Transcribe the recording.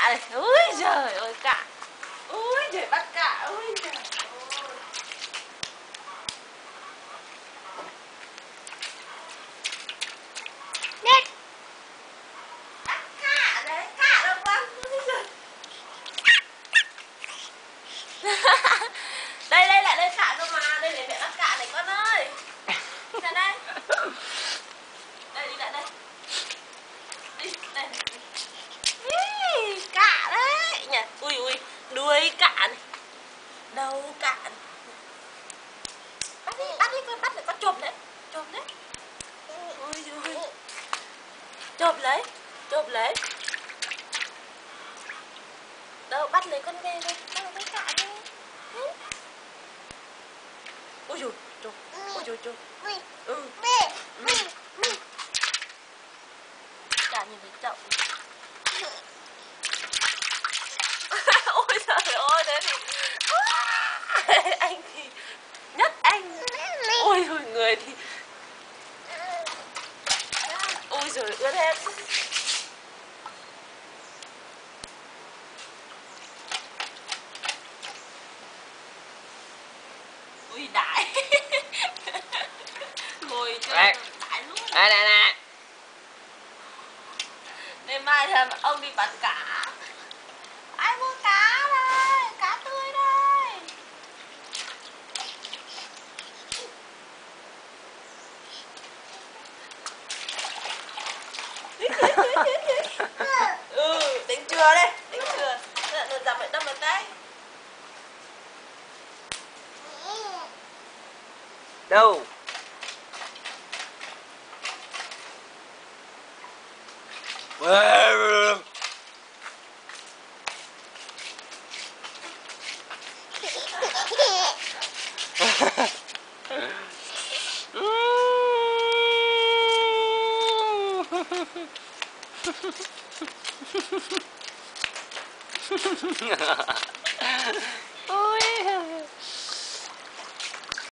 này. Ui giời ơi cả. Ui trời bắt cả. Ui trời ơi. Nét. Bắt cả đấy. Cả đâu con. Đây đây lại đây cả cơ mà. Đây để mẹ bắt cả này con ơi. Ra đây. Đây đi lại đây. Đi đây. Ý, cả đấy nhỉ. Ui ui, đuôi cả này. Đầu cả này. Bắt đi con, bắt lại con chộp đấy. Chộp đấy. Ui giời. Chộp lấy, chộp lấy. Đâu, bắt lấy con về đây. Đâu với cả đây. Ui dồi, chộp. Ui dồi, chộp. Ừ. Cả nhìn thấy chậu. Ôi trời ơi, thế thì anh thì nhất anh. Ôi rồi người thì ôi rồi ướt hết. Ui đại. Ngồi chơi đại luôn. Nè. Ngày mai thì ông đi bắt cá. Ai mua cá đây? Cá tươi đây. Đánh chừa đây, đánh chừa. Nó dằm lại đâm vào tay. Đâu?